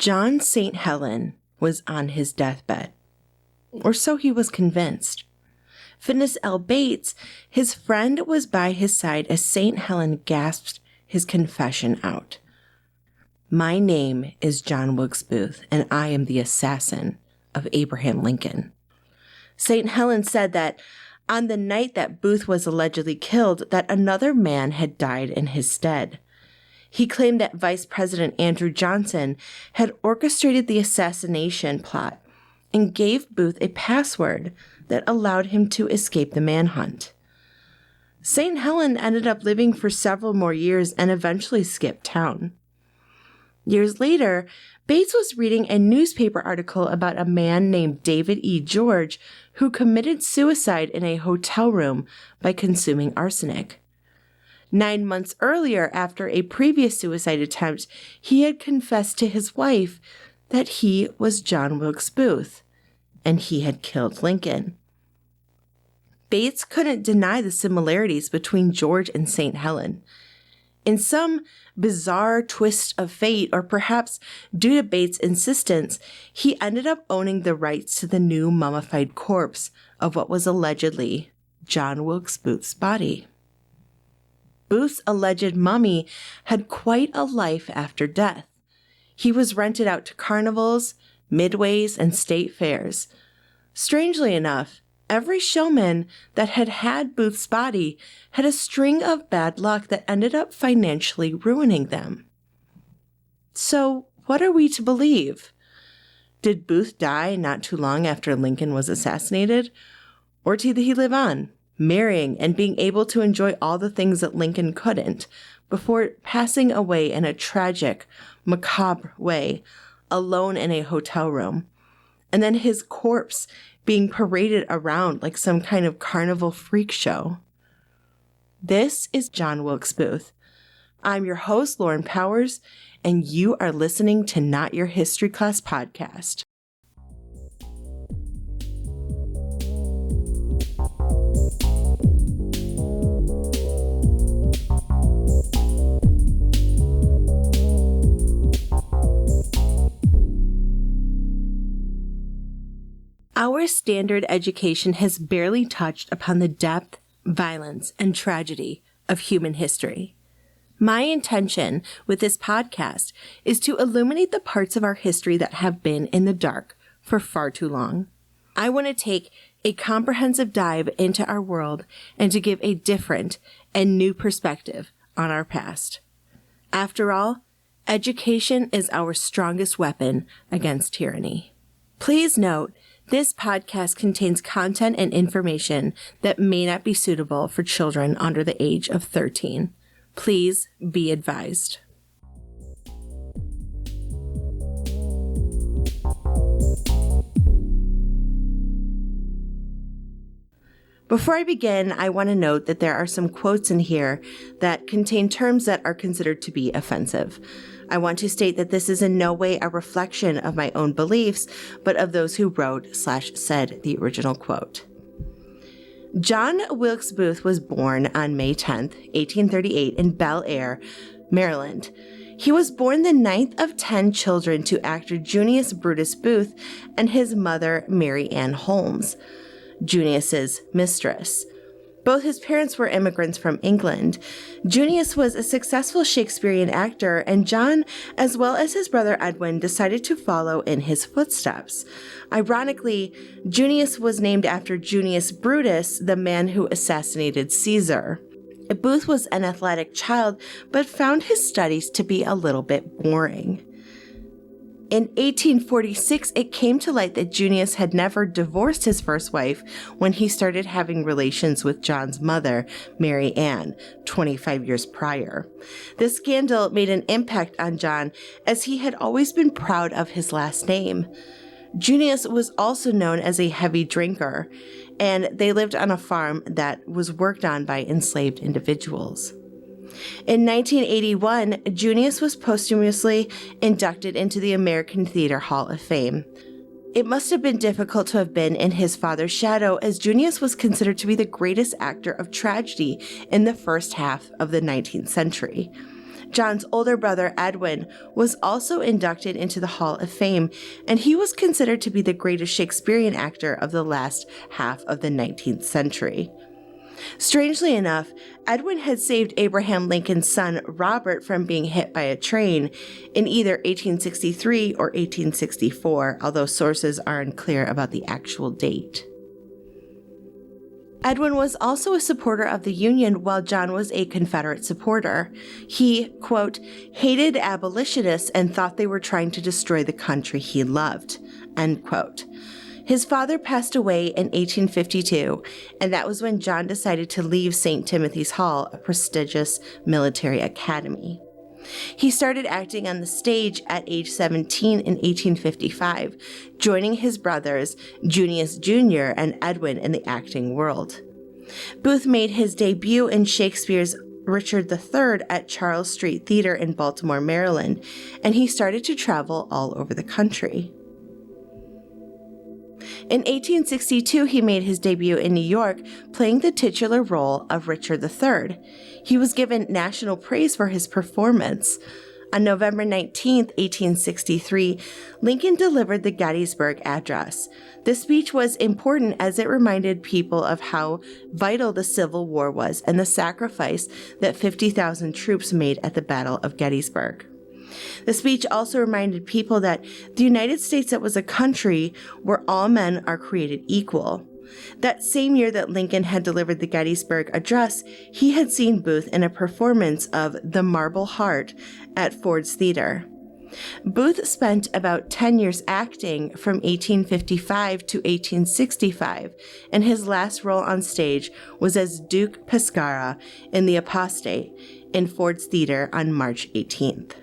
John St. Helen was on his deathbed, or so he was convinced. Finis L. Bates, his friend, was by his side as St. Helen gasped his confession out. "My name is John Wilkes Booth, and I am the assassin of Abraham Lincoln." St. Helen said that on the night that Booth was allegedly killed, that another man had died in his stead. He claimed that Vice President Andrew Johnson had orchestrated the assassination plot and gave Booth a password that allowed him to escape the manhunt. St. Helen ended up living for several more years and eventually skipped town. Years later, Bates was reading a newspaper article about a man named David E. George who committed suicide in a hotel room by consuming arsenic. 9 months earlier, after a previous suicide attempt, he had confessed to his wife that he was John Wilkes Booth, and he had killed Lincoln. Bates couldn't deny the similarities between George and St. Helen. In some bizarre twist of fate, or perhaps due to Bates' insistence, he ended up owning the rights to the new mummified corpse of what was allegedly John Wilkes Booth's body. Booth's alleged mummy had quite a life after death. He was rented out to carnivals, midways, and state fairs. Strangely enough, every showman that had Booth's body had a string of bad luck that ended up financially ruining them. So, what are we to believe? Did Booth die not too long after Lincoln was assassinated? Or did he live on, marrying and being able to enjoy all the things that Lincoln couldn't, before passing away in a tragic, macabre way, alone in a hotel room, and then his corpse being paraded around like some kind of carnival freak show? This is John Wilkes Booth. I'm your host, Lauren Powers, and you are listening to Not Your History Class podcast. Our standard education has barely touched upon the depth, violence, and tragedy of human history. My intention with this podcast is to illuminate the parts of our history that have been in the dark for far too long. I want to take a comprehensive dive into our world and to give a different and new perspective on our past. After all, education is our strongest weapon against tyranny. Please note, this podcast contains content and information that may not be suitable for children under the age of 13. Please be advised. Before I begin, I want to note that there are some quotes in here that contain terms that are considered to be offensive. I want to state that this is in no way a reflection of my own beliefs, but of those who wrote/said the original quote. John Wilkes Booth was born on May 10th, 1838 in Bel Air, Maryland. He was born the ninth of 10 children to actor Junius Brutus Booth and his mother, Mary Ann Holmes, Junius's mistress. Both his parents were immigrants from England. Junius was a successful Shakespearean actor, and John, as well as his brother Edwin, decided to follow in his footsteps. Ironically, Junius was named after Junius Brutus, the man who assassinated Caesar. Booth was an athletic child, but found his studies to be a little bit boring. In 1846, it came to light that Junius had never divorced his first wife when he started having relations with John's mother, Mary Ann, 25 years prior. This scandal made an impact on John, as he had always been proud of his last name. Junius was also known as a heavy drinker, and they lived on a farm that was worked on by enslaved individuals. In 1981, Junius was posthumously inducted into the American Theater Hall of Fame. It must have been difficult to have been in his father's shadow, as Junius was considered to be the greatest actor of tragedy in the first half of the 19th century. John's older brother, Edwin, was also inducted into the Hall of Fame, and he was considered to be the greatest Shakespearean actor of the last half of the 19th century. Strangely enough, Edwin had saved Abraham Lincoln's son, Robert, from being hit by a train in either 1863 or 1864, although sources are unclear about the actual date. Edwin was also a supporter of the Union while John was a Confederate supporter. He, quote, hated abolitionists and thought they were trying to destroy the country he loved, end quote. His father passed away in 1852, and that was when John decided to leave St. Timothy's Hall, a prestigious military academy. He started acting on the stage at age 17 in 1855, joining his brothers, Junius Jr. and Edwin, in the acting world. Booth made his debut in Shakespeare's Richard III at Charles Street Theater in Baltimore, Maryland, and he started to travel all over the country. In 1862, he made his debut in New York, playing the titular role of Richard III. He was given national praise for his performance. On November 19, 1863, Lincoln delivered the Gettysburg Address. This speech was important as it reminded people of how vital the Civil War was and the sacrifice that 50,000 troops made at the Battle of Gettysburg. The speech also reminded people that the United States was a country where all men are created equal. That same year that Lincoln had delivered the Gettysburg Address, he had seen Booth in a performance of The Marble Heart at Ford's Theater. Booth spent about 10 years acting from 1855 to 1865, and his last role on stage was as Duke Pescara in The Apostate in Ford's Theater on March 18th.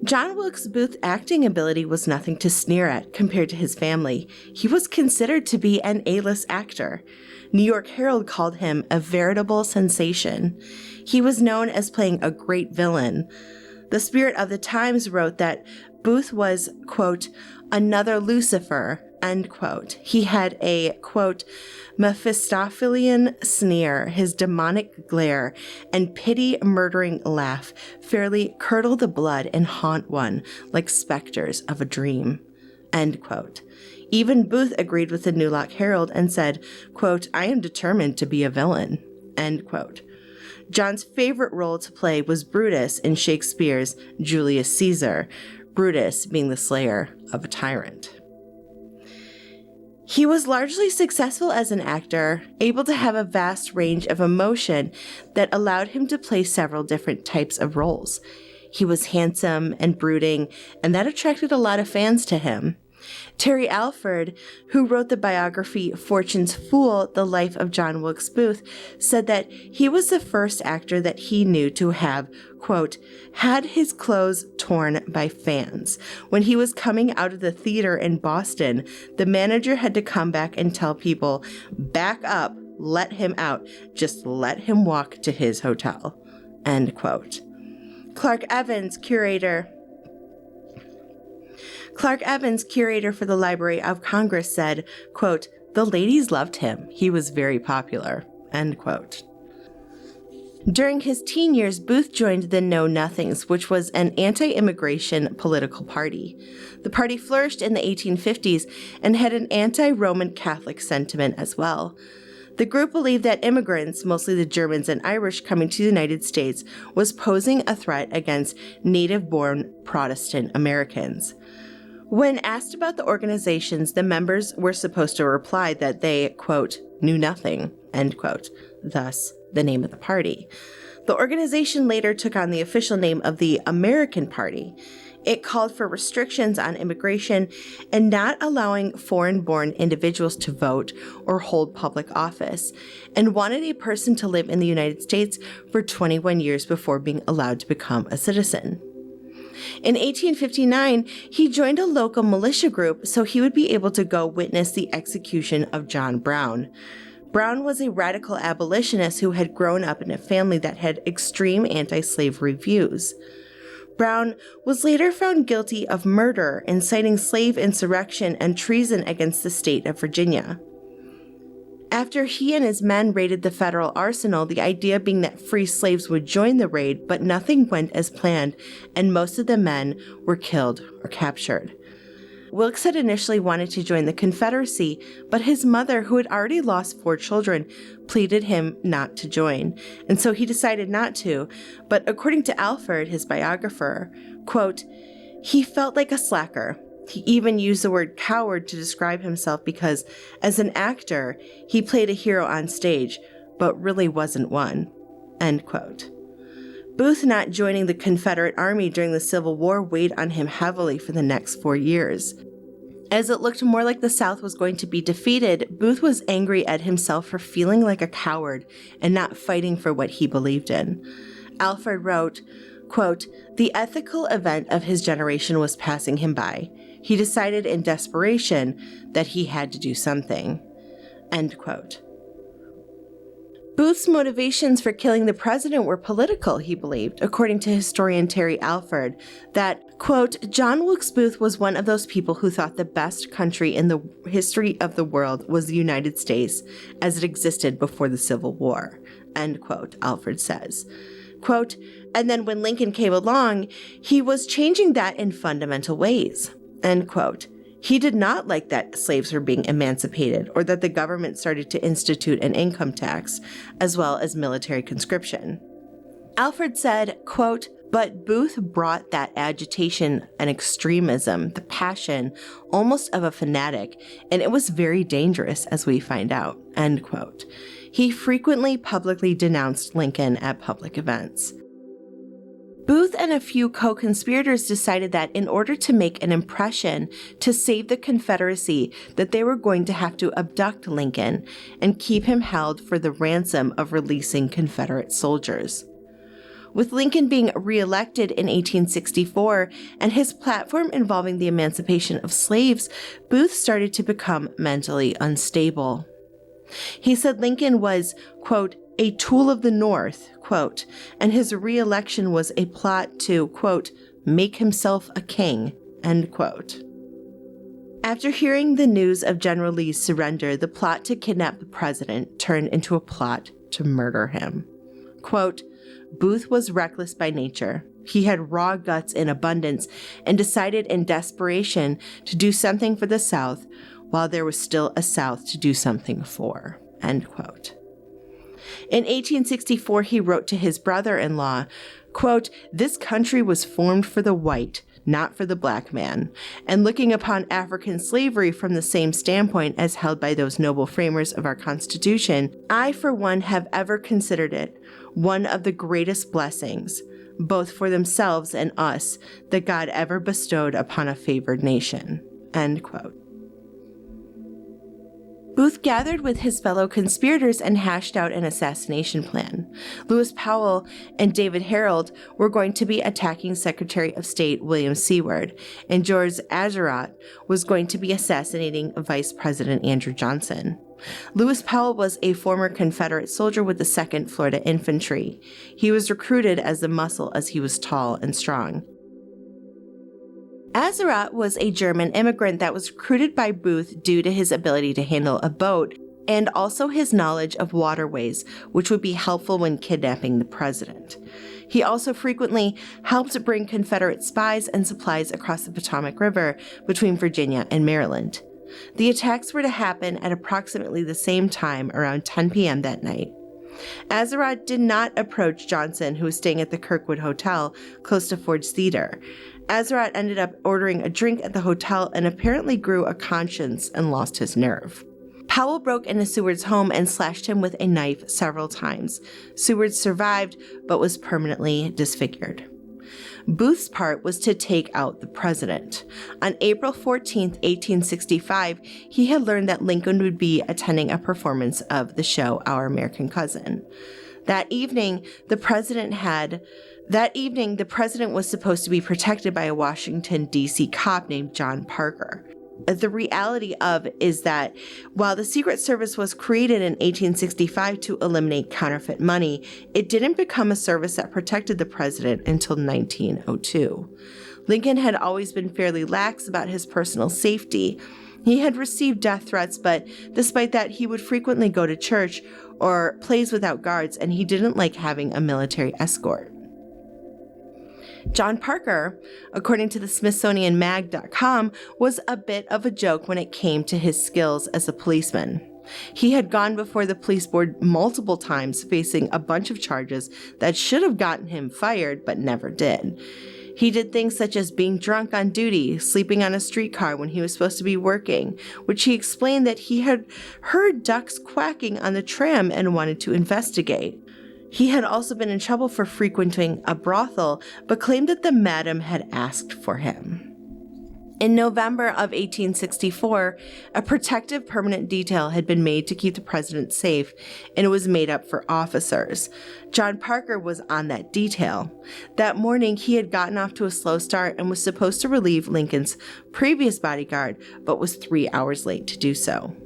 John Wilkes Booth's acting ability was nothing to sneer at compared to his family. He was considered to be an A-list actor. New York Herald called him a veritable sensation. He was known as playing a great villain. The Spirit of the Times wrote that Booth was, quote, another Lucifer, end quote. He had a, quote, Mephistophelian sneer, his demonic glare, and pity-murdering laugh fairly curdle the blood and haunt one like specters of a dream, end quote. Even Booth agreed with the New York Herald and said, quote, I am determined to be a villain, end quote. John's favorite role to play was Brutus in Shakespeare's Julius Caesar, Brutus being the slayer of a tyrant. He was largely successful as an actor, able to have a vast range of emotion that allowed him to play several different types of roles. He was handsome and brooding, and that attracted a lot of fans to him. Terry Alford, who wrote the biography Fortune's Fool, The Life of John Wilkes Booth, said that he was the first actor that he knew to have, quote, had his clothes torn by fans. When he was coming out of the theater in Boston, the manager had to come back and tell people, back up, let him out, just let him walk to his hotel, end quote. Clark Evans, curator for the Library of Congress, said, quote, the ladies loved him. He was very popular, end quote. During his teen years, Booth joined the Know Nothings, which was an anti-immigration political party. The party flourished in the 1850s and had an anti-Roman Catholic sentiment as well. The group believed that immigrants, mostly the Germans and Irish coming to the United States, was posing a threat against native-born Protestant Americans. When asked about the organizations, the members were supposed to reply that they, quote, knew nothing, end quote, thus the name of the party. The organization later took on the official name of the American Party. It called for restrictions on immigration and not allowing foreign-born individuals to vote or hold public office, and wanted a person to live in the United States for 21 years before being allowed to become a citizen. In 1859, he joined a local militia group so he would be able to go witness the execution of John Brown. Brown was a radical abolitionist who had grown up in a family that had extreme anti-slavery views. Brown was later found guilty of murder, inciting slave insurrection, and treason against the state of Virginia. After he and his men raided the federal arsenal, the idea being that free slaves would join the raid, but nothing went as planned, and most of the men were killed or captured. Wilkes had initially wanted to join the Confederacy, but his mother, who had already lost 4 children, pleaded him not to join, and so he decided not to. But according to Alford, his biographer, quote, he felt like a slacker. He even used the word coward to describe himself because, as an actor, he played a hero on stage, but really wasn't one, end quote. Booth not joining the Confederate Army during the Civil War weighed on him heavily for the next 4 years. As it looked more like the South was going to be defeated, Booth was angry at himself for feeling like a coward and not fighting for what he believed in. Alford wrote, quote, the ethical event of his generation was passing him by. He decided in desperation that he had to do something, end quote. Booth's motivations for killing the president were political, he believed, according to historian Terry Alford, that, quote, John Wilkes Booth was one of those people who thought the best country in the history of the world was the United States as it existed before the Civil War, end quote, Alford says. Quote, and then when Lincoln came along, he was changing that in fundamental ways, end quote. He did not like that slaves were being emancipated or that the government started to institute an income tax, as well as military conscription. Alford said, quote, but Booth brought that agitation and extremism, the passion, almost of a fanatic, and it was very dangerous, as we find out, end quote. He frequently publicly denounced Lincoln at public events. Booth and a few co-conspirators decided that in order to make an impression to save the Confederacy, that they were going to have to abduct Lincoln and keep him held for the ransom of releasing Confederate soldiers. With Lincoln being reelected in 1864 and his platform involving the emancipation of slaves, Booth started to become mentally unstable. He said Lincoln was, quote, a tool of the North, quote, and his re-election was a plot to, quote, make himself a king, end quote. After hearing the news of General Lee's surrender, the plot to kidnap the president turned into a plot to murder him. Quote, Booth was reckless by nature. He had raw guts in abundance and decided in desperation to do something for the South while there was still a South to do something for, end quote. In 1864, he wrote to his brother-in-law, quote, this country was formed for the white, not for the black man, and looking upon African slavery from the same standpoint as held by those noble framers of our Constitution, I, for one, have ever considered it one of the greatest blessings, both for themselves and us, that God ever bestowed upon a favored nation, end quote. Booth gathered with his fellow conspirators and hashed out an assassination plan. Lewis Powell and David Harold were going to be attacking Secretary of State William Seward, and George Atzerodt was going to be assassinating Vice President Andrew Johnson. Lewis Powell was a former Confederate soldier with the 2nd Florida Infantry. He was recruited as a muscle as he was tall and strong. Atzerodt was a German immigrant that was recruited by Booth due to his ability to handle a boat and also his knowledge of waterways, which would be helpful when kidnapping the president. He also frequently helped bring Confederate spies and supplies across the Potomac River between Virginia and Maryland. The attacks were to happen at approximately the same time, around 10 p.m. that night. Atzerodt did not approach Johnson, who was staying at the Kirkwood Hotel close to Ford's Theater. Atzerodt ended up ordering a drink at the hotel and apparently grew a conscience and lost his nerve. Powell broke into Seward's home and slashed him with a knife several times. Seward survived, but was permanently disfigured. Booth's part was to take out the president. On April 14, 1865, he had learned that Lincoln would be attending a performance of the show Our American Cousin. That evening, the president was supposed to be protected by a Washington, D.C. cop named John Parker. The reality is that while the Secret Service was created in 1865 to eliminate counterfeit money, it didn't become a service that protected the president until 1902. Lincoln had always been fairly lax about his personal safety, He had received death threats, but despite that, he would frequently go to church or plays without guards, and he didn't like having a military escort. John Parker, according to the SmithsonianMag.com, was a bit of a joke when it came to his skills as a policeman. He had gone before the police board multiple times facing a bunch of charges that should have gotten him fired, but never did. He did things such as being drunk on duty, sleeping on a streetcar when he was supposed to be working, which he explained that he had heard ducks quacking on the tram and wanted to investigate. He had also been in trouble for frequenting a brothel, but claimed that the madam had asked for him. In November of 1864, a protective permanent detail had been made to keep the president safe, and it was made up for officers. John Parker was on that detail. That morning, he had gotten off to a slow start and was supposed to relieve Lincoln's previous bodyguard, but was 3 hours late to do so.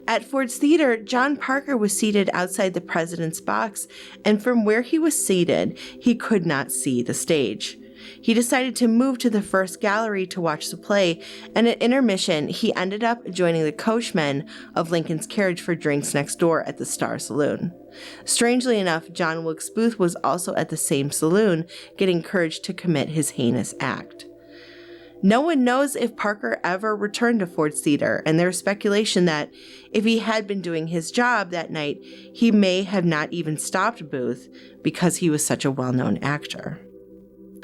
At Ford's Theater, John Parker was seated outside the president's box, and from where he was seated, he could not see the stage. He decided to move to the first gallery to watch the play, and at intermission, he ended up joining the coachman of Lincoln's carriage for drinks next door at the Star Saloon. Strangely enough, John Wilkes Booth was also at the same saloon, getting courage to commit his heinous act. No one knows if Parker ever returned to Ford's Theater, and there's speculation that if he had been doing his job that night, he may have not even stopped Booth because he was such a well-known actor.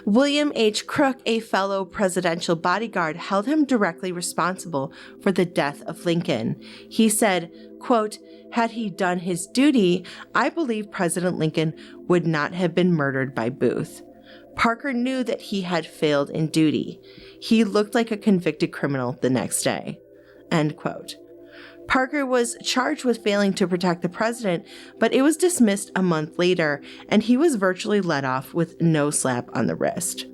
William H. Crook, a fellow presidential bodyguard, held him directly responsible for the death of Lincoln. He said, quote, "Had he done his duty, I believe President Lincoln would not have been murdered by Booth." Parker knew that he had failed in duty. He looked like a convicted criminal the next day. End quote. Parker was charged with failing to protect the president, but it was dismissed a month later, and he was virtually let off with no slap on the wrist.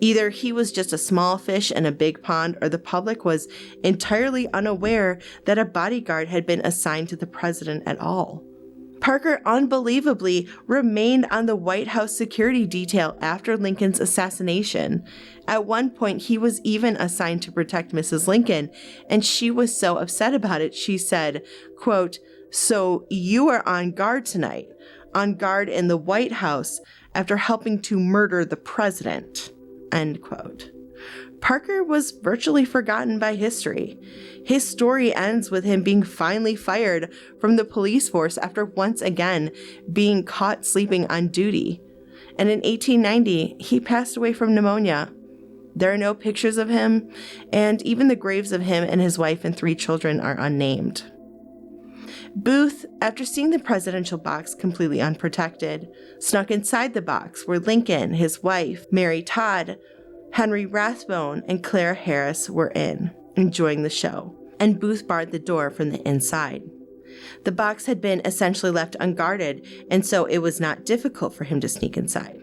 Either he was just a small fish in a big pond, or the public was entirely unaware that a bodyguard had been assigned to the president at all. Parker unbelievably remained on the White House security detail after Lincoln's assassination. At one point, he was even assigned to protect Mrs. Lincoln, and she was so upset about it, she said, quote, "So you are on guard tonight, on guard in the White House after helping to murder the president," end quote. Parker was virtually forgotten by history. His story ends with him being finally fired from the police force after once again being caught sleeping on duty. And in 1890, he passed away from pneumonia. There are no pictures of him, and even the graves of him and his wife and 3 children are unnamed. Booth, after seeing the presidential box completely unprotected, snuck inside the box where Lincoln, his wife, Mary Todd, Henry Rathbone, and Claire Harris were enjoying the show, and Booth barred the door from the inside. The box had been essentially left unguarded, and so it was not difficult for him to sneak inside.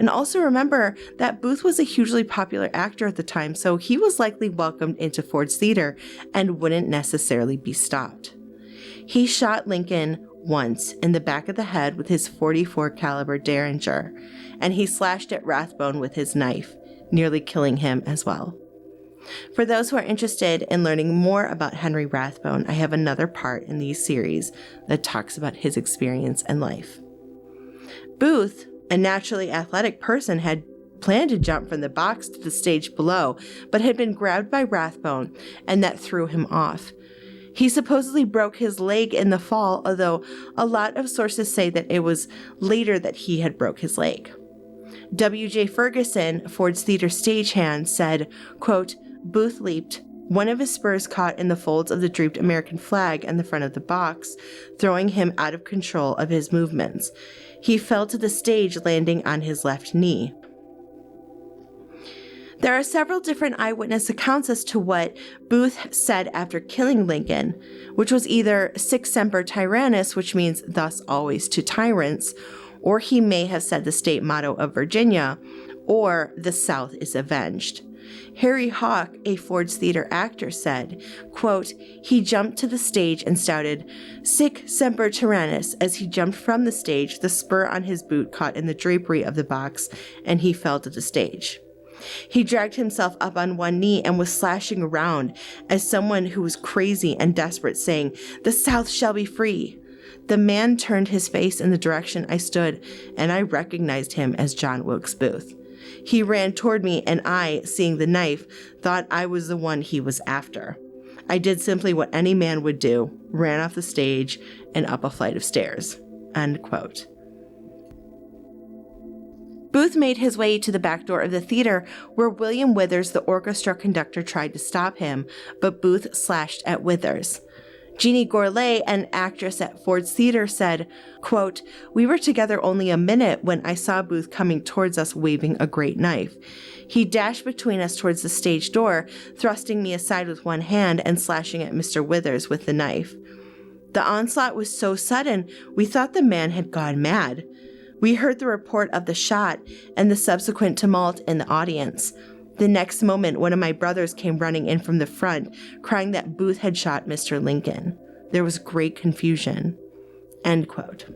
And also remember that Booth was a hugely popular actor at the time, so he was likely welcomed into Ford's Theater and wouldn't necessarily be stopped. He shot Lincoln once in the back of the head with his .44 caliber Derringer, and he slashed at Rathbone with his knife, nearly killing him as well. For those who are interested in learning more about Henry Rathbone, I have another part in these series that talks about his experience and life. Booth, a naturally athletic person, had planned to jump from the box to the stage below, but had been grabbed by Rathbone, and that threw him off. He supposedly broke his leg in the fall, although a lot of sources say that it was later that he had broke his leg. W.J. Ferguson, Ford's Theater stagehand, said, quote, "Booth leaped. One of his spurs caught in the folds of the draped American flag in the front of the box, throwing him out of control of his movements. He fell to the stage, landing on his left knee." There are several different eyewitness accounts as to what Booth said after killing Lincoln, which was either Sic Semper Tyrannis, which means thus always to tyrants, or he may have said the state motto of Virginia, or the South is avenged. Harry Hawk, a Ford's Theater actor, said, quote, "He jumped to the stage and shouted, 'Sic Semper Tyrannis.' As he jumped from the stage, the spur on his boot caught in the drapery of the box, and he fell to the stage." He dragged himself up on one knee and was slashing around as someone who was crazy and desperate, saying, "The South shall be free." The man turned his face in the direction I stood, and I recognized him as John Wilkes Booth. He ran toward me, and I, seeing the knife, thought I was the one he was after. I did simply what any man would do, ran off the stage and up a flight of stairs. End quote. Booth made his way to the back door of the theater, where William Withers, the orchestra conductor, tried to stop him, but Booth slashed at Withers. Jeannie Gourlay, an actress at Ford's Theater, said, quote, "We were together only a minute when I saw Booth coming towards us waving a great knife. He dashed between us towards the stage door, thrusting me aside with one hand and slashing at Mr. Withers with the knife. The onslaught was so sudden, we thought the man had gone mad. We heard the report of the shot and the subsequent tumult in the audience. The next moment, one of my brothers came running in from the front, crying that Booth had shot Mr. Lincoln. There was great confusion." End quote.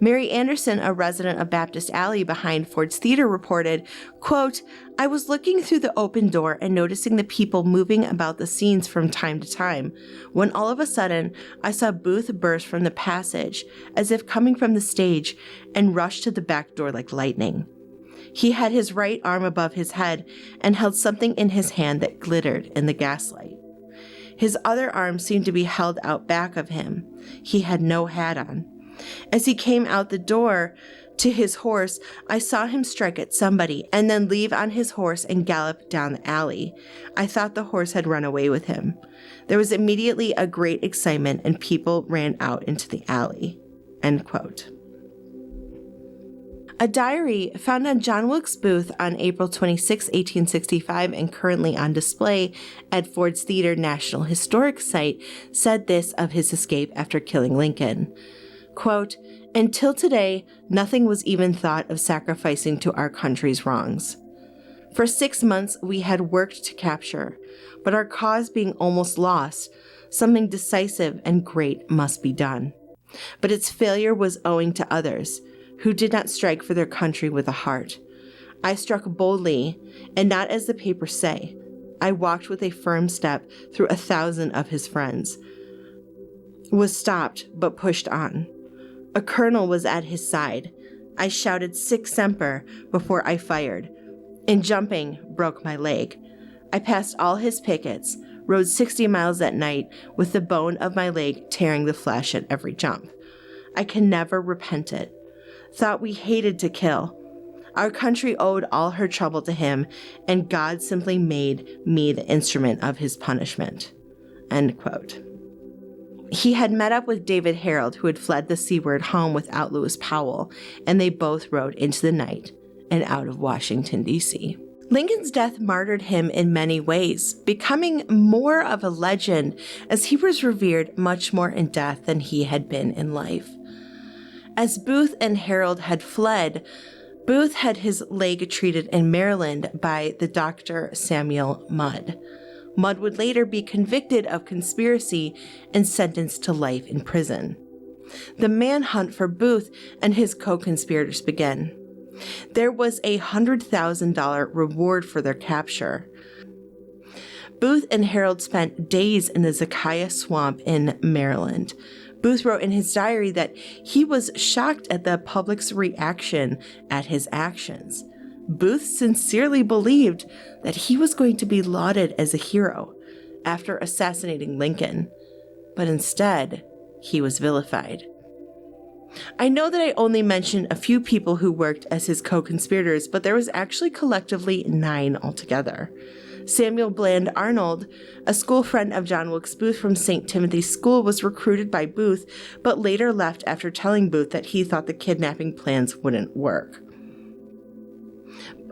Mary Anderson, a resident of Baptist Alley behind Ford's Theater, reported, quote, "I was looking through the open door and noticing the people moving about the scenes from time to time, when all of a sudden I saw Booth burst from the passage, as if coming from the stage, and rush to the back door like lightning. He had his right arm above his head and held something in his hand that glittered in the gaslight. His other arm seemed to be held out back of him. He had no hat on. As he came out the door to his horse, I saw him strike at somebody and then leave on his horse and gallop down the alley. I thought the horse had run away with him. There was immediately a great excitement and people ran out into the alley." End quote. A diary found on John Wilkes Booth on April 26, 1865, and currently on display at Ford's Theater National Historic Site said this of his escape after killing Lincoln. Quote, "Until today, nothing was even thought of sacrificing to our country's wrongs. For 6 months we had worked to capture, but our cause being almost lost, something decisive and great must be done. But its failure was owing to others, who did not strike for their country with a heart. I struck boldly, and not as the papers say. I walked with a firm step through 1,000 of his friends, was stopped but pushed on. A colonel was at his side. I shouted 'Sic Semper' before I fired. In jumping, broke my leg. I passed all his pickets, rode 60 miles that night with the bone of my leg tearing the flesh at every jump. I can never repent it. Thought we hated to kill. Our country owed all her trouble to him, and God simply made me the instrument of his punishment." End quote. He had met up with David Harold, who had fled the seaward home without Lewis Powell, and they both rode into the night and out of Washington, D.C. Lincoln's death martyred him in many ways, becoming more of a legend as he was revered much more in death than he had been in life. As Booth and Harold had fled, Booth had his leg treated in Maryland by the Dr. Samuel Mudd. Mudd would later be convicted of conspiracy and sentenced to life in prison. The manhunt for Booth and his co-conspirators began. There was a $100,000 reward for their capture. Booth and Harold spent days in the Zacchaeus Swamp in Maryland. Booth wrote in his diary that he was shocked at the public's reaction at his actions. Booth sincerely believed that he was going to be lauded as a hero after assassinating Lincoln, but instead, he was vilified. I know that I only mentioned a few people who worked as his co-conspirators, but there was actually collectively 9 altogether. Samuel Bland Arnold, a school friend of John Wilkes Booth from St. Timothy's School, was recruited by Booth, but later left after telling Booth that he thought the kidnapping plans wouldn't work.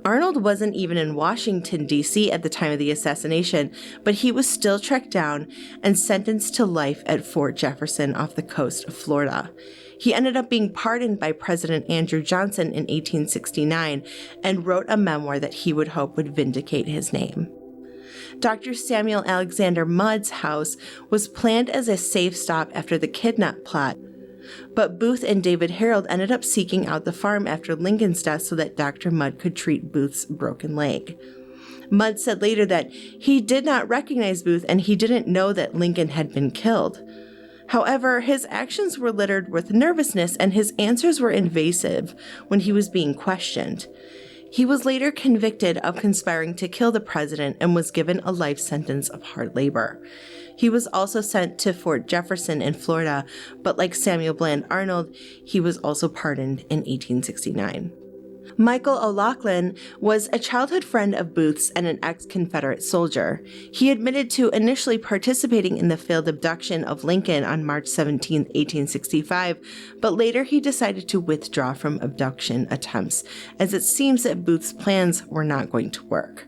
Arnold wasn't even in Washington, D.C. at the time of the assassination, but he was still tracked down and sentenced to life at Fort Jefferson off the coast of Florida. He ended up being pardoned by President Andrew Johnson in 1869 and wrote a memoir that he would hope would vindicate his name. Dr. Samuel Alexander Mudd's house was planned as a safe stop after the kidnap plot. But Booth and David Harold ended up seeking out the farm after Lincoln's death so that Dr. Mudd could treat Booth's broken leg. Mudd said later that he did not recognize Booth and he didn't know that Lincoln had been killed. However, his actions were littered with nervousness and his answers were invasive when he was being questioned. He was later convicted of conspiring to kill the president and was given a life sentence of hard labor. He was also sent to Fort Jefferson in Florida, but like Samuel Bland Arnold, he was also pardoned in 1869. Michael O'Loughlin was a childhood friend of Booth's and an ex-Confederate soldier. He admitted to initially participating in the failed abduction of Lincoln on March 17, 1865, but later he decided to withdraw from abduction attempts, as it seems that Booth's plans were not going to work.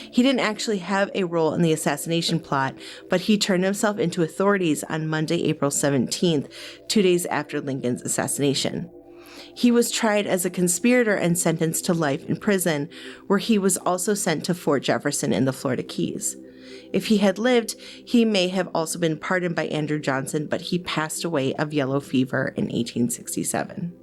He didn't actually have a role in the assassination plot, but he turned himself into authorities on Monday, April 17th, 2 days after Lincoln's assassination. He was tried as a conspirator and sentenced to life in prison, where he was also sent to Fort Jefferson in the Florida Keys. If he had lived, he may have also been pardoned by Andrew Johnson, but he passed away of yellow fever in 1867.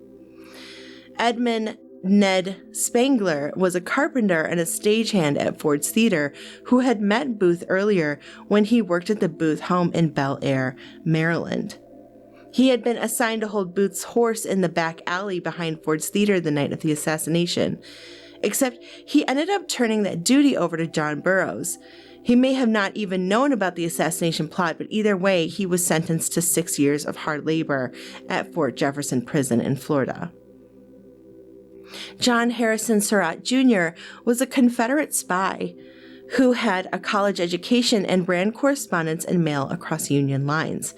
Edmund Ned Spangler was a carpenter and a stagehand at Ford's Theater who had met Booth earlier when he worked at the Booth home in Bel Air, Maryland. He had been assigned to hold Booth's horse in the back alley behind Ford's Theater the night of the assassination, except he ended up turning that duty over to John Burroughs. He may have not even known about the assassination plot, but either way, he was sentenced to 6 years of hard labor at Fort Jefferson Prison in Florida. John Harrison Surratt Jr. was a Confederate spy who had a college education and ran correspondence and mail across Union lines.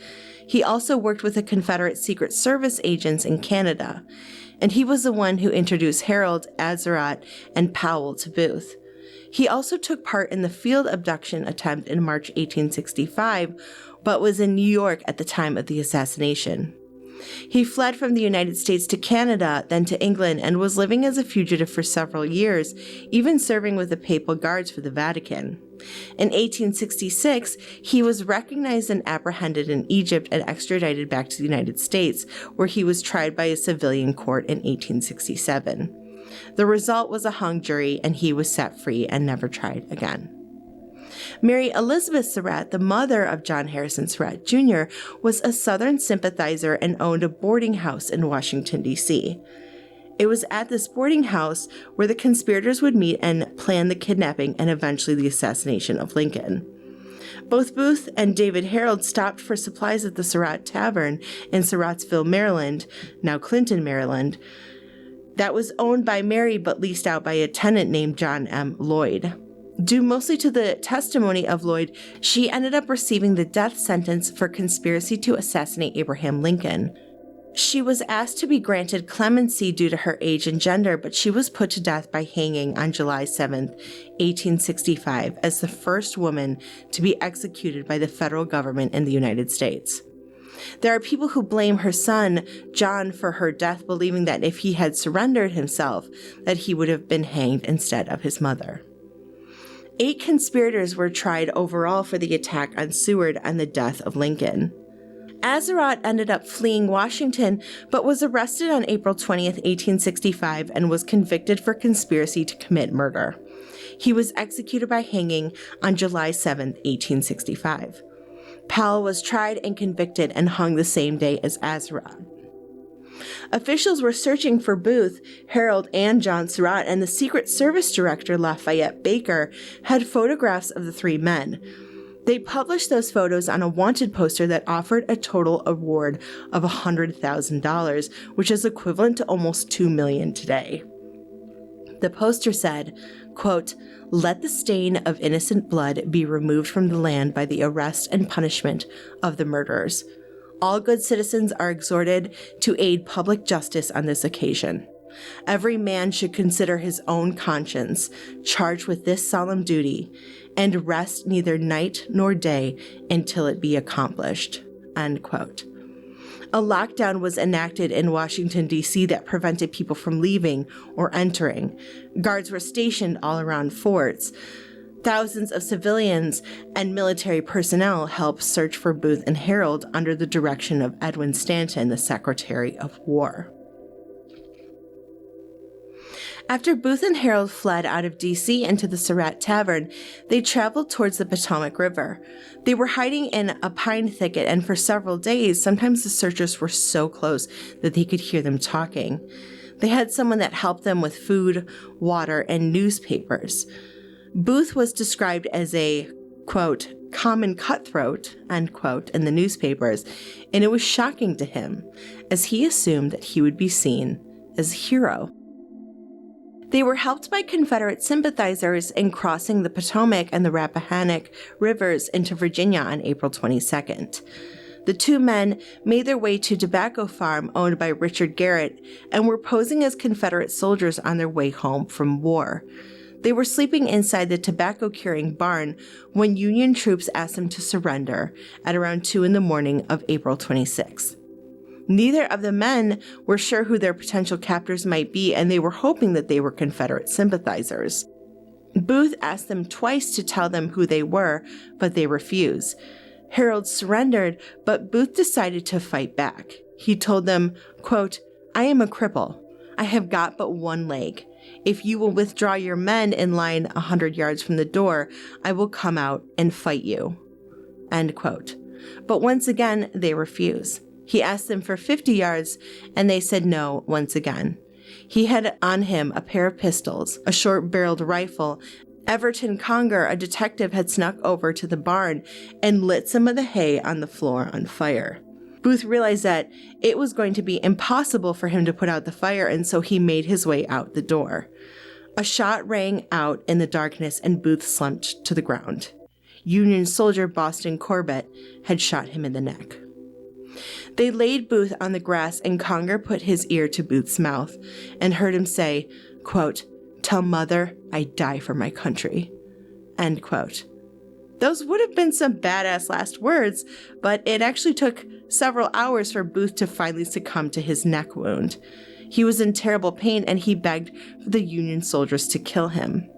He also worked with the Confederate Secret Service agents in Canada, and he was the one who introduced Harold, Azarat, and Powell to Booth. He also took part in the field abduction attempt in March 1865, but was in New York at the time of the assassination. He fled from the United States to Canada, then to England, and was living as a fugitive for several years, even serving with the Papal Guards for the Vatican. In 1866, he was recognized and apprehended in Egypt and extradited back to the United States, where he was tried by a civilian court in 1867. The result was a hung jury, and he was set free and never tried again. Mary Elizabeth Surratt, the mother of John Harrison Surratt Jr., was a Southern sympathizer and owned a boarding house in Washington, D.C. It was at this boarding house where the conspirators would meet and plan the kidnapping and eventually the assassination of Lincoln. Both Booth and David Harold stopped for supplies at the Surratt Tavern in Surrattsville, Maryland, now Clinton, Maryland, that was owned by Mary but leased out by a tenant named John M. Lloyd. Due mostly to the testimony of Lloyd, she ended up receiving the death sentence for conspiracy to assassinate Abraham Lincoln. She was asked to be granted clemency due to her age and gender, but she was put to death by hanging on July 7, 1865, as the first woman to be executed by the federal government in the United States. There are people who blame her son, John, for her death, believing that if he had surrendered himself, that he would have been hanged instead of his mother. 8 conspirators were tried overall for the attack on Seward and the death of Lincoln. Azarat ended up fleeing Washington, but was arrested on April 20th, 1865, and was convicted for conspiracy to commit murder. He was executed by hanging on July 7th, 1865. Powell was tried and convicted and hung the same day as Azarat. Officials were searching for Booth, Harold, and John Surratt, and the Secret Service Director, Lafayette Baker, had photographs of the 3 men. They published those photos on a wanted poster that offered a total award of $100,000, which is equivalent to almost $2 million today. The poster said, quote, "Let the stain of innocent blood be removed from the land by the arrest and punishment of the murderers. All good citizens are exhorted to aid public justice on this occasion. Every man should consider his own conscience, charged with this solemn duty, and rest neither night nor day until it be accomplished." End quote. A lockdown was enacted in Washington, D.C. that prevented people from leaving or entering. Guards were stationed all around forts. Thousands of civilians and military personnel helped search for Booth and Harold under the direction of Edwin Stanton, the Secretary of War. After Booth and Harold fled out of D.C. into the Surratt Tavern, they traveled towards the Potomac River. They were hiding in a pine thicket, and for several days, sometimes the searchers were so close that they could hear them talking. They had someone that helped them with food, water, and newspapers. Booth was described as a, quote, common cutthroat, end quote, in the newspapers, and it was shocking to him, as he assumed that he would be seen as a hero. They were helped by Confederate sympathizers in crossing the Potomac and the Rappahannock rivers into Virginia on April 22nd. The two men made their way to a tobacco farm owned by Richard Garrett and were posing as Confederate soldiers on their way home from war. They were sleeping inside the tobacco-curing barn when Union troops asked them to surrender at around 2 a.m. of April 26. Neither of the men were sure who their potential captors might be, and they were hoping that they were Confederate sympathizers. Booth asked them twice to tell them who they were, but they refused. Harold surrendered, but Booth decided to fight back. He told them, quote, "I am a cripple. I have got but one leg. If you will withdraw your men in line 100 yards from the door, I will come out and fight you." End quote. But once again, they refused. He asked them for 50 yards, and they said no once again. He had on him a pair of pistols, a short-barreled rifle. Everton Conger, a detective, had snuck over to the barn and lit some of the hay on the floor on fire. Booth realized that it was going to be impossible for him to put out the fire, and so he made his way out the door. A shot rang out in the darkness, and Booth slumped to the ground. Union soldier Boston Corbett had shot him in the neck. They laid Booth on the grass, and Conger put his ear to Booth's mouth and heard him say, quote, "Tell mother I die for my country." End quote. Those would have been some badass last words, but it actually took several hours for Booth to finally succumb to his neck wound. He was in terrible pain, and he begged for the Union soldiers to kill him.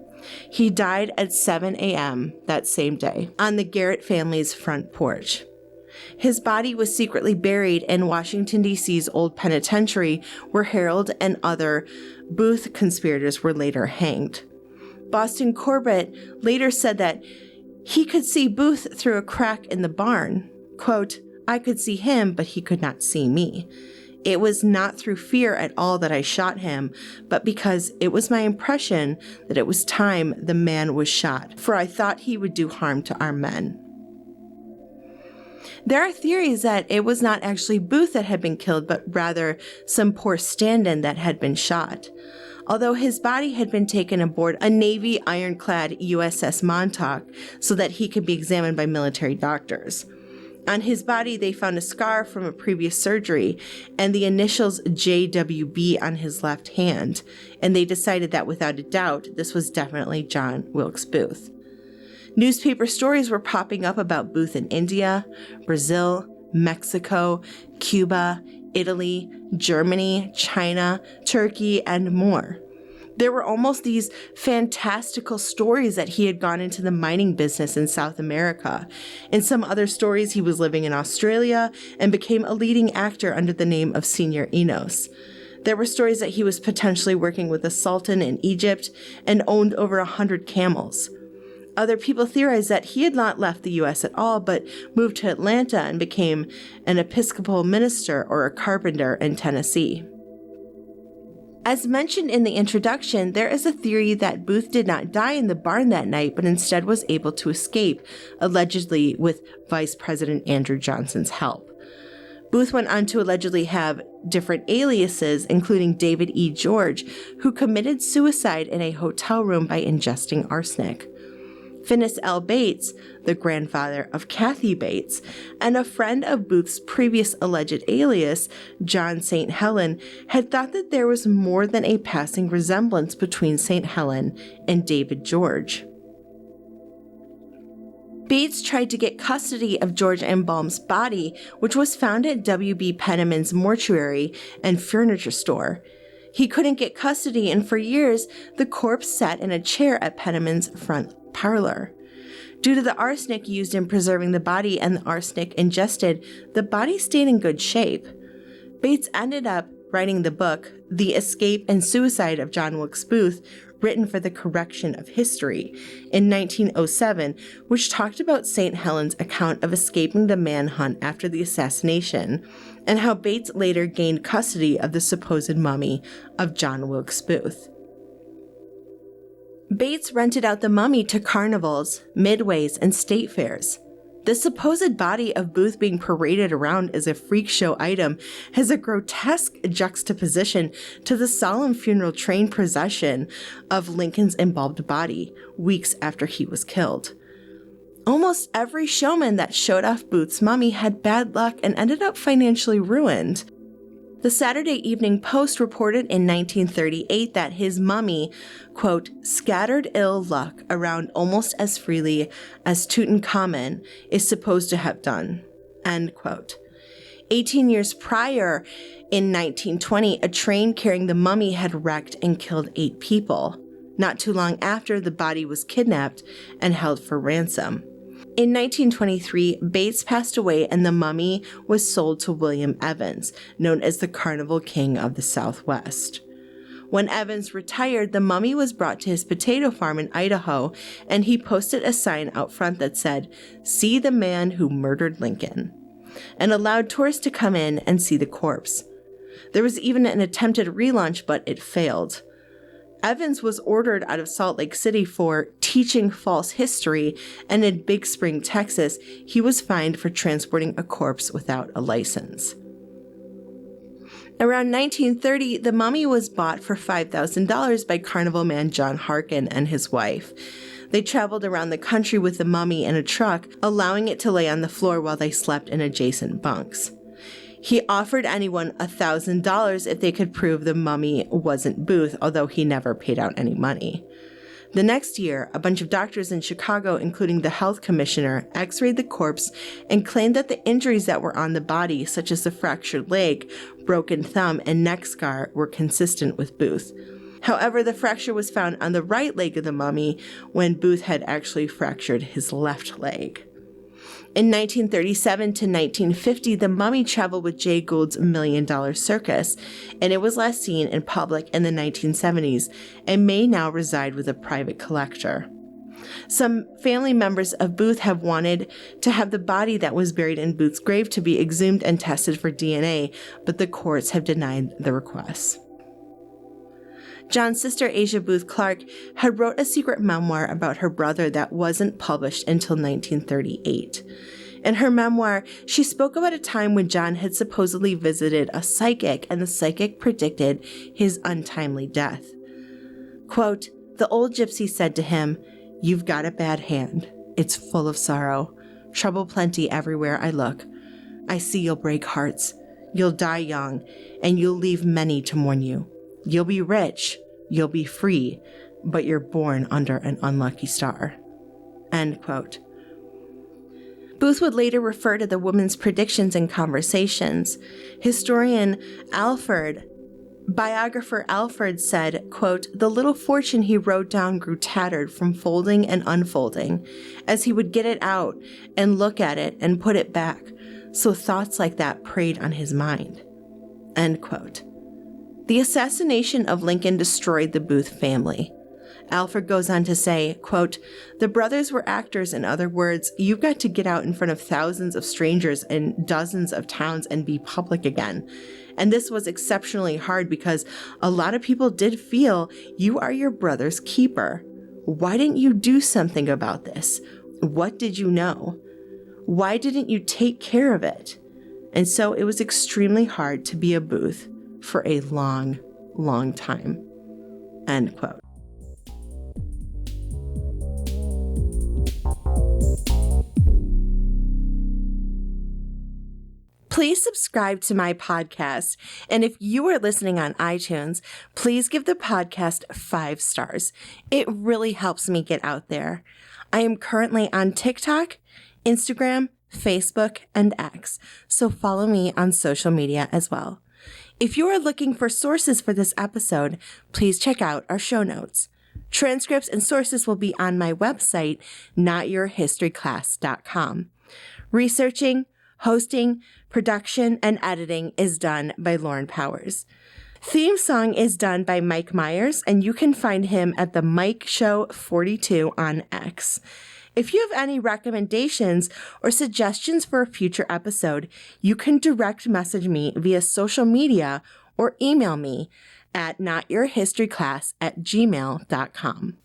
He died at 7 a.m. that same day on the Garrett family's front porch. His body was secretly buried in Washington, D.C.'s old penitentiary, where Harold and other Booth conspirators were later hanged. Boston Corbett later said that he could see Booth through a crack in the barn. Quote, "I could see him, but he could not see me. It was not through fear at all that I shot him, but because it was my impression that it was time the man was shot, for I thought he would do harm to our men." There are theories that it was not actually Booth that had been killed, but rather some poor stand-in that had been shot. Although his body had been taken aboard a Navy ironclad USS Montauk so that he could be examined by military doctors. On his body, they found a scar from a previous surgery and the initials JWB on his left hand, and they decided that without a doubt, this was definitely John Wilkes Booth. Newspaper stories were popping up about Booth in India, Brazil, Mexico, Cuba, Italy, Germany, China, Turkey, and more. There were almost these fantastical stories that he had gone into the mining business in South America. In some other stories, he was living in Australia and became a leading actor under the name of Senior Enos. There were stories that he was potentially working with a sultan in Egypt and owned over 100 camels. Other people theorized that he had not left the U.S. at all, but moved to Atlanta and became an Episcopal minister or a carpenter in Tennessee. As mentioned in the introduction, there is a theory that Booth did not die in the barn that night, but instead was able to escape, allegedly with Vice President Andrew Johnson's help. Booth went on to allegedly have different aliases, including David E. George, who committed suicide in a hotel room by ingesting arsenic. Finis L. Bates, the grandfather of Kathy Bates, and a friend of Booth's previous alleged alias, John St. Helen, had thought that there was more than a passing resemblance between St. Helen and David George. Bates tried to get custody of George M. Baum's body, which was found at W.B. Penniman's mortuary and furniture store. He couldn't get custody, and for years, the corpse sat in a chair at Penniman's front parlor. Due to the arsenic used in preserving the body and the arsenic ingested, the body stayed in good shape. Bates ended up writing the book, The Escape and Suicide of John Wilkes Booth, written for the correction of history, in 1907, which talked about St. Helen's account of escaping the manhunt after the assassination, and how Bates later gained custody of the supposed mummy of John Wilkes Booth. Bates rented out the mummy to carnivals, midways, and state fairs. The supposed body of Booth being paraded around as a freak show item has a grotesque juxtaposition to the solemn funeral train procession of Lincoln's embalmed body weeks after he was killed. Almost every showman that showed off Booth's mummy had bad luck and ended up financially ruined. The Saturday Evening Post reported in 1938 that his mummy, quote, scattered ill luck around almost as freely as Tutankhamun is supposed to have done, end quote. 18 years prior, in 1920, a train carrying the mummy had wrecked and killed 8 people. Not too long after, the body was kidnapped and held for ransom. In 1923, Bates passed away and the mummy was sold to William Evans, known as the Carnival King of the Southwest. When Evans retired, the mummy was brought to his potato farm in Idaho, and he posted a sign out front that said, "See the man who murdered Lincoln," and allowed tourists to come in and see the corpse. There was even an attempted relaunch, but it failed. Evans was ordered out of Salt Lake City for teaching false history, and in Big Spring, Texas, he was fined for transporting a corpse without a license. Around 1930, the mummy was bought for $5,000 by carnival man John Harkin and his wife. They traveled around the country with the mummy in a truck, allowing it to lay on the floor while they slept in adjacent bunks. He offered anyone $1,000 if they could prove the mummy wasn't Booth, although he never paid out any money. The next year, a bunch of doctors in Chicago, including the health commissioner, x-rayed the corpse and claimed that the injuries that were on the body, such as the fractured leg, broken thumb, and neck scar, were consistent with Booth. However, the fracture was found on the right leg of the mummy when Booth had actually fractured his left leg. In 1937 to 1950, the mummy traveled with Jay Gould's $1 Million Circus, and it was last seen in public in the 1970s and may now reside with a private collector. Some family members of Booth have wanted to have the body that was buried in Booth's grave to be exhumed and tested for DNA, but the courts have denied the requests. John's sister, Asia Booth Clark, had wrote a secret memoir about her brother that wasn't published until 1938. In her memoir, she spoke about a time when John had supposedly visited a psychic, and the psychic predicted his untimely death. Quote, "The old gypsy said to him, 'You've got a bad hand. It's full of sorrow. Trouble plenty everywhere I look. I see you'll break hearts. You'll die young, and you'll leave many to mourn you. You'll be rich, you'll be free, but you're born under an unlucky star.'" End quote. Booth would later refer to the woman's predictions in conversations. Biographer Alford said, quote, "The little fortune he wrote down grew tattered from folding and unfolding, as he would get it out and look at it and put it back, so thoughts like that preyed on his mind." End quote. The assassination of Lincoln destroyed the Booth family. Alfred goes on to say, quote, "The brothers were actors. In other words, you've got to get out in front of thousands of strangers in dozens of towns and be public again. And this was exceptionally hard because a lot of people did feel you are your brother's keeper. Why didn't you do something about this? What did you know? Why didn't you take care of it?" And so it was extremely hard to be a Booth for a long, long time. End quote. Please subscribe to my podcast, and if you are listening on iTunes, please give the podcast 5 stars. It really helps me get out there. I am currently on TikTok, Instagram, Facebook, and X, so follow me on social media as well. If you are looking for sources for this episode, please check out our show notes. Transcripts and sources will be on my website, notyourhistoryclass.com. Researching, hosting, production, and editing is done by Lauren Powers. Theme song is done by Mike Myers, and you can find him at the Mike Show 42 on X. If you have any recommendations or suggestions for a future episode, you can direct message me via social media or email me at notyourhistoryclass@gmail.com.